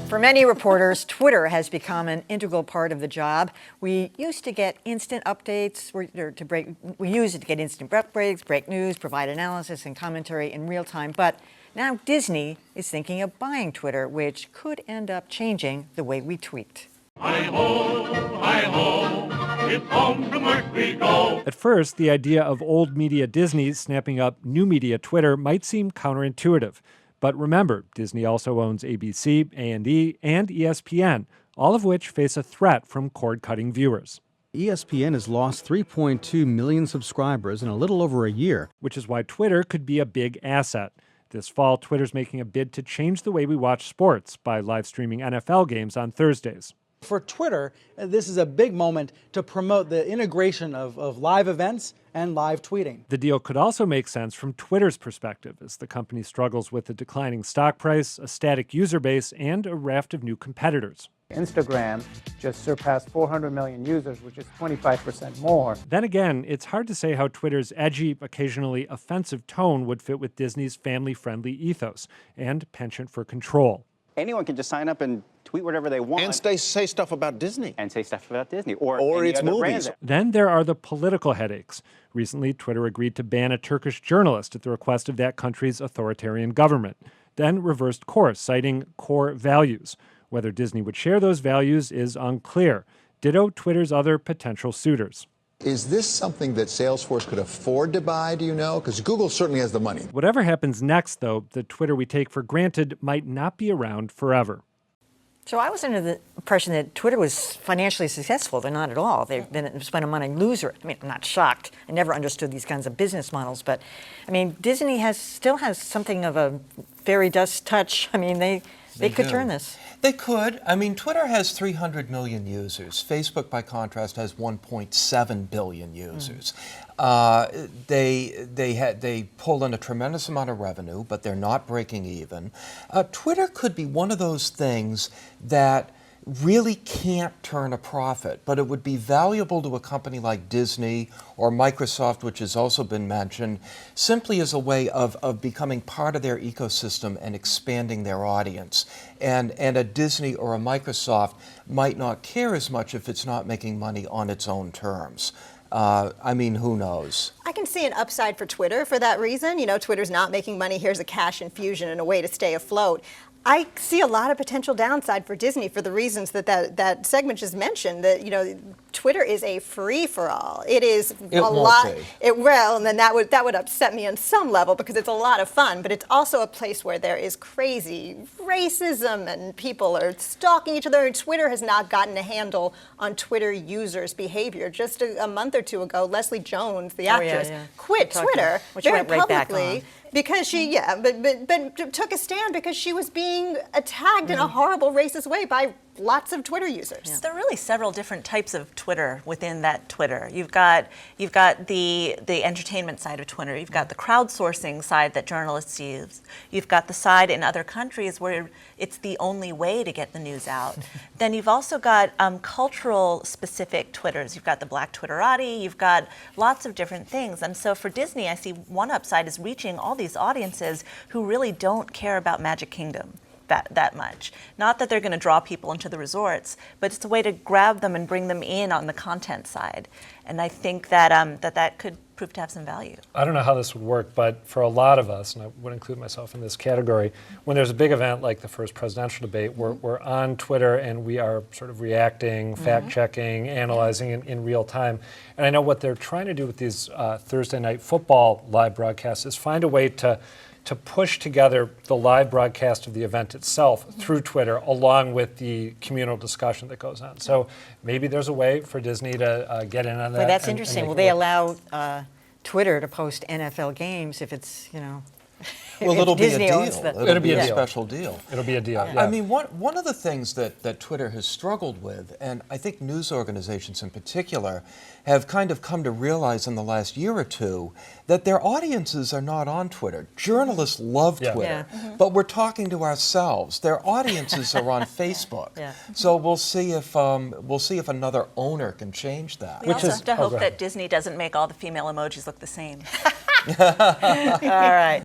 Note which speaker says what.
Speaker 1: For many reporters, Twitter has become an integral part of the job. We used to get instant updates, we use it to get instant breaks, break news, provide analysis and commentary in real time. But now Disney is thinking of buying Twitter, which could end up changing the way we tweet.
Speaker 2: Hi-ho, if home from work we go.
Speaker 3: At first, the idea of old media Disney snapping up new media Twitter might seem counterintuitive. But remember, Disney also owns ABC, A&E, and ESPN, all of which face a threat from cord-cutting viewers.
Speaker 4: ESPN has lost 3.2 million subscribers in a little over a year,
Speaker 3: which is why Twitter could be a big asset. This fall, Twitter's making a bid to change the way we watch sports by live streaming NFL games on Thursdays.
Speaker 5: For Twitter, this is a big moment to promote the integration of live events and live tweeting.
Speaker 3: The deal could also make sense from Twitter's perspective, as the company struggles with a declining stock price, a static user base, and a raft of new competitors.
Speaker 6: Instagram just surpassed 400 million users, which is 25% more.
Speaker 3: Then again, it's hard to say how Twitter's edgy, occasionally offensive tone would fit with Disney's family-friendly ethos and penchant for control.
Speaker 7: Anyone can just sign up and tweet whatever they want.
Speaker 8: And say stuff about Disney.
Speaker 7: And say stuff about Disney. Or
Speaker 8: its movies.
Speaker 3: Then there are the political headaches. Recently, Twitter agreed to ban a Turkish journalist at the request of that country's authoritarian government, then reversed course, citing core values. Whether Disney would share those values is unclear. Ditto Twitter's other potential suitors.
Speaker 9: Is this something that Salesforce could afford to buy, do you know? Because Google certainly has the money.
Speaker 3: Whatever happens next, though, the Twitter we take for granted might not be around forever.
Speaker 1: So I was under the impression that Twitter was financially successful. They're not at all. They've been spent a money loser. I mean, I'm not shocked. I never understood these kinds of business models. But, I mean, Disney still has something of a fairy dust touch. I mean, they could turn this.
Speaker 10: They could. I mean, Twitter has 300 million users. Facebook, by contrast, has 1.7 billion users. They pull in a tremendous amount of revenue, but they're not breaking even. Twitter could be one of those things that really can't turn a profit, but it would be valuable to a company like Disney or Microsoft, which has also been mentioned, simply as a way of becoming part of their ecosystem and expanding their audience. And a Disney or a Microsoft might not care as much if it's not making money on its own terms. I mean, who knows?
Speaker 11: I can see an upside for Twitter for that reason. You know, Twitter's not making money. Here's a cash infusion and a way to stay afloat. I see a lot of potential downside for Disney for the reasons that segment just mentioned. That, you know, Twitter is a free-for-all. It is a lot. It will, and then that would upset me on some level because it's a lot of fun. But it's also a place where there is crazy racism and people are stalking each other. And Twitter has not gotten a handle on Twitter users' behavior. Just a month or two ago, Leslie Jones, the actress, quit Twitter very publicly. Because she, but took a stand because she was being attacked in a horrible, racist way by lots of Twitter users.
Speaker 12: There are really several different types of Twitter within that Twitter. You've got the entertainment side of Twitter. You've got the crowdsourcing side that journalists use. You've got the side in other countries where it's the only way to get the news out. Then you've also got cultural specific Twitters. You've got the Black Twitterati. You've got lots of different things. And so for Disney, I see one upside is reaching all these audiences who really don't care about Magic Kingdom that much. Not that they're going to draw people into the resorts, but it's a way to grab them and bring them in on the content side. And I think that that could prove to have some value.
Speaker 3: I don't know how this would work, but for a lot of us, and I would include myself in this category, when there's a big event like the first presidential debate, we're on Twitter and we are sort of reacting, fact-checking, analyzing in real time. And I know what they're trying to do with these Thursday night football live broadcasts is find a way to push together the live broadcast of the event itself through Twitter, along with the communal discussion that goes on. So maybe there's a way for Disney to get in on that.
Speaker 1: Well, that's interesting. Will they allow Twitter to post NFL games if it's, you know,
Speaker 10: well, it'll be a deal.
Speaker 3: It'll be a
Speaker 10: special deal.
Speaker 3: It'll be a deal.
Speaker 10: I mean, one of the things that Twitter has struggled with, and I think news organizations in particular have kind of come to realize in the last year or two, that their audiences are not on Twitter. Journalists love Twitter, but we're talking to ourselves. Their audiences are on Facebook. So we'll see if another owner can change that.
Speaker 12: We also have to hope that Disney doesn't make all the female emojis look the same.
Speaker 1: All right.